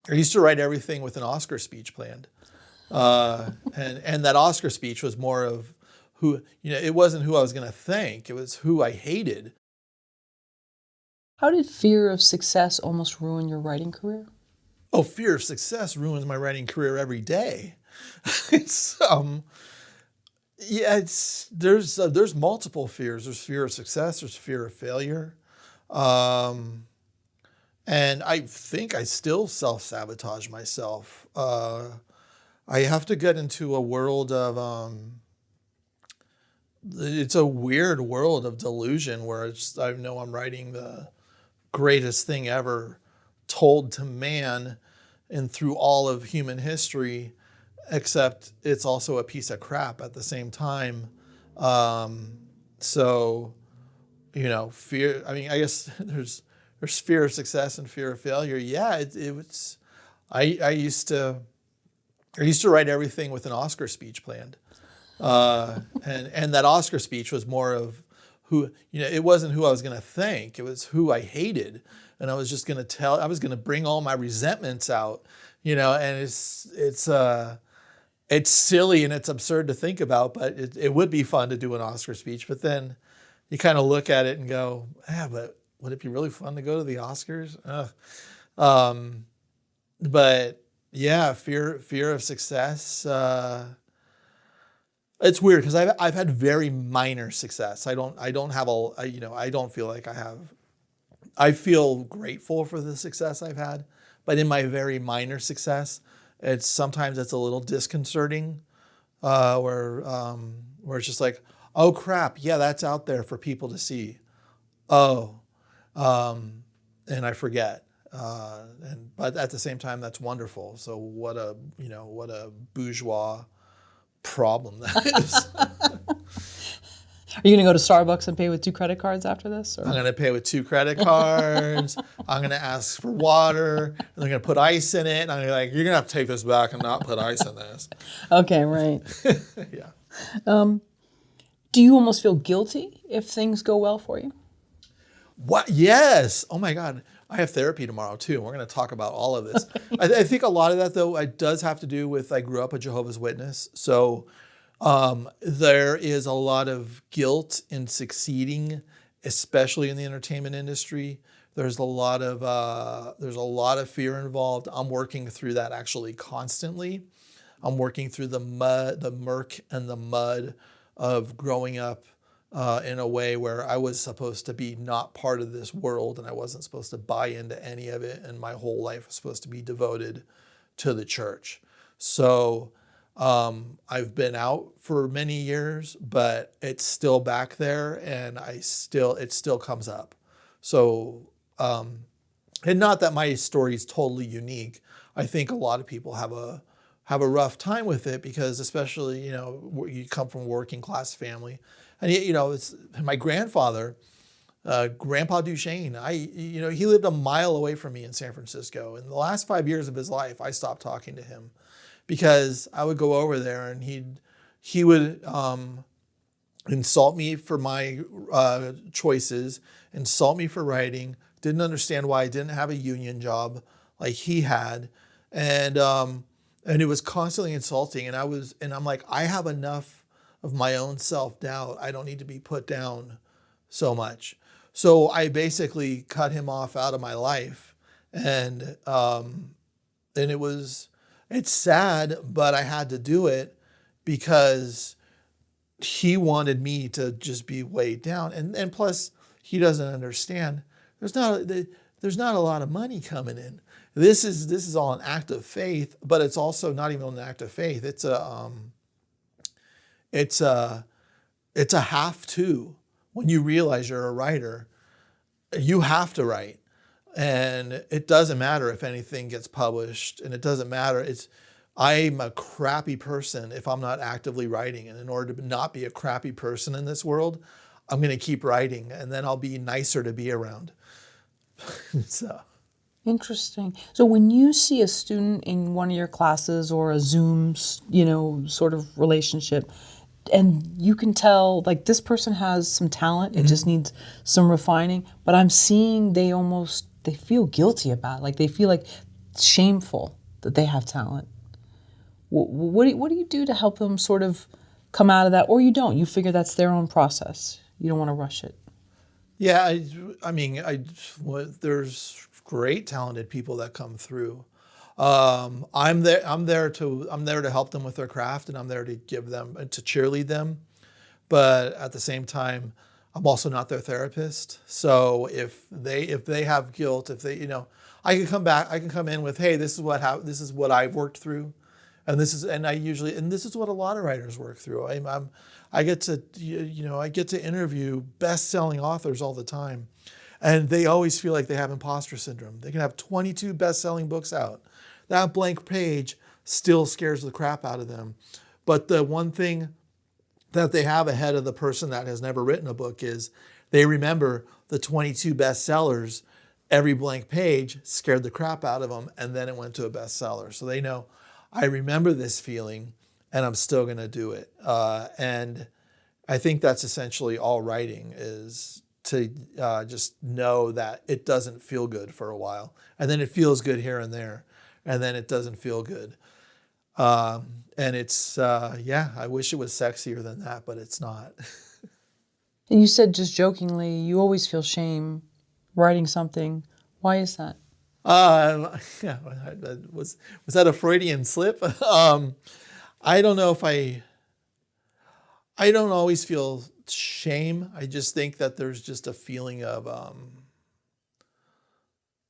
I used to write everything with an Oscar speech planned. And that Oscar speech was more of who, it wasn't who I was going to thank. It was who I hated. How did fear of success almost ruin your writing career? Oh, fear of success ruins my writing career every day. It's, yeah, there's multiple fears. There's fear of success. There's fear of failure. And I think I still self-sabotage myself. I have to get into a world of, it's a weird world of delusion where I know I'm writing the greatest thing ever told to man and through all of human history, except it's also a piece of crap at the same time. So, fear, I mean, I guess there's fear of success and fear of failure. Yeah, I used to write everything with an Oscar speech planned. And that Oscar speech was more of who, it wasn't who I was going to thank. It was who I hated. And I was just going to I was going to bring all my resentments out, and it's silly and it's absurd to think about, but it would be fun to do an Oscar speech. But then you kind of look at it and go, but would it be really fun to go to the Oscars? But yeah, fear of success. It's weird because I've had very minor success. I don't have I don't feel like I have. I feel grateful for the success I've had, but in my very minor success, sometimes it's a little disconcerting, where it's just like, oh crap, yeah, that's out there for people to see. Oh, and I forget. But at the same time, that's wonderful. So what a bourgeois problem that is. Are you going to go to Starbucks and pay with 2 credit cards after this? Or? I'm going to pay with 2 credit cards. I'm going to ask for water. And they're going to put ice in it. And I'm going to be like, you're going to have to take this back and not put ice in this. Okay, right. Yeah. Do you almost feel guilty if things go well for you? What? Yes. Oh my God. I have therapy tomorrow too. We're going to talk about all of this. I think a lot of that though, it does have to do with, I grew up a Jehovah's Witness. So there is a lot of guilt in succeeding, especially in the entertainment industry. There's a lot of fear involved. I'm working through that actually constantly. I'm working through the murk and the mud of growing up in a way where I was supposed to be not part of this world and I wasn't supposed to buy into any of it. And my whole life was supposed to be devoted to the church. So I've been out for many years, but it's still back there and it still comes up. So, and not that my story is totally unique. I think a lot of people have a rough time with it because especially, you come from a working class family. And it's my grandfather, Grandpa DuShane. He lived a mile away from me in San Francisco. In the last 5 years of his life, I stopped talking to him because I would go over there and he would insult me for my choices, insult me for writing. Didn't understand why I didn't have a union job like he had, and it was constantly insulting. And I'm like, I have enough of my own self-doubt. I don't need to be put down so much. So I basically cut him off out of my life. And it's sad, but I had to do it because he wanted me to just be weighed down. And plus he doesn't understand. There's not a lot of money coming in. This is all an act of faith, but it's also not even an act of faith. It's a have to. When you realize you're a writer, you have to write. And it doesn't matter if anything gets published, and it doesn't matter. I'm a crappy person if I'm not actively writing. And in order to not be a crappy person in this world, I'm going to keep writing, and then I'll be nicer to be around. So. Interesting. So when you see a student in one of your classes or a Zoom, sort of relationship, and you can tell like this person has some talent, it just needs some refining, but I'm seeing they feel guilty about it. Like they feel like shameful that they have talent. What do you do to help them sort of come out of that, or you don't? You figure that's their own process. You don't want to rush it. Yeah, I mean, there's great talented people that come through. I'm there to help them with their craft, and I'm there to give them and to cheerlead them. But at the same time, I'm also not their therapist. So if they have guilt, if they, I can come back, I can come in with, hey, this is what I've worked through, and this is what a lot of writers work through. I get to I get to interview best-selling authors all the time, and they always feel like they have imposter syndrome. They can have 22 best-selling books out. That blank page still scares the crap out of them. But the one thing that they have ahead of the person that has never written a book is they remember the 22 bestsellers. Every blank page scared the crap out of them, and then it went to a bestseller. So they know, I remember this feeling, and I'm still going to do it. And I think that's essentially all writing is, to just know that it doesn't feel good for a while, and then it feels good here and there, and then it doesn't feel good. And it's, I wish it was sexier than that, but it's not. And you said just jokingly, you always feel shame writing something. Why is that? Yeah, was that a Freudian slip? I don't know if I don't always feel shame. I just think that there's just a feeling of,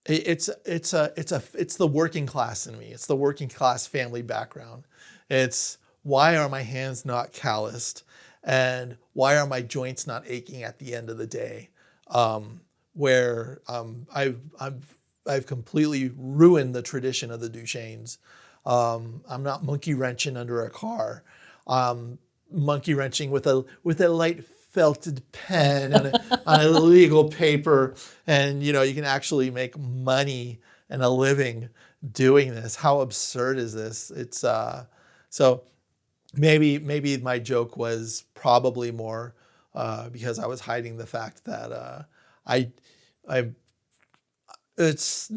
it's the working class in me. It's the working class family background. It's, why are my hands not calloused, and why are my joints not aching at the end of the day? I've completely ruined the tradition of the DuShanes. I'm not monkey wrenching under a car. Monkey wrenching with a light felted pen on a legal paper, and you can actually make money and a living doing this. How absurd is this? It's so maybe my joke was probably more because I was hiding the fact that I it's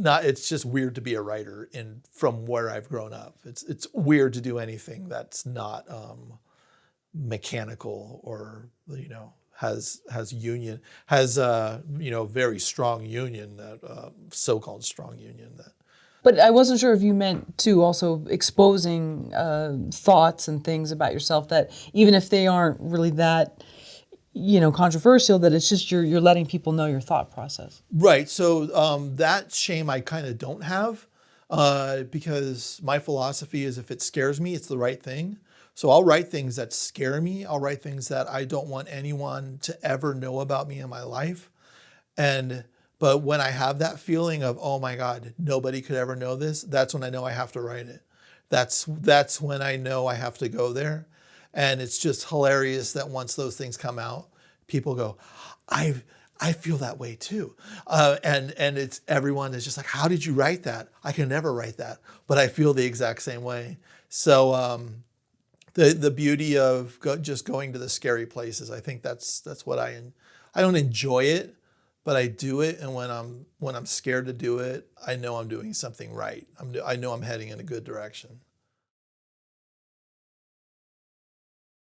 just weird to be a writer from where I've grown up. It's weird to do anything that's not mechanical, or has very strong union, that so-called strong union. That But I wasn't sure if you meant too also exposing thoughts and things about yourself that even if they aren't really that controversial, that it's just you're letting people know your thought process. Right. So that shame I kind of don't have, because my philosophy is, if it scares me, it's the right thing. So I'll write things that scare me. I'll write things that I don't want anyone to ever know about me in my life. But when I have that feeling of, oh my God, nobody could ever know this, that's when I know I have to write it. That's when I know I have to go there. And it's just hilarious that once those things come out, people go, I feel that way too. And everyone is just like, how did you write that? I can never write that, but I feel the exact same way. So the beauty of just going to the scary places, I think that's what I don't enjoy it, but I do it. And when I'm scared to do it, I know I'm doing something right. I know I'm heading in a good direction.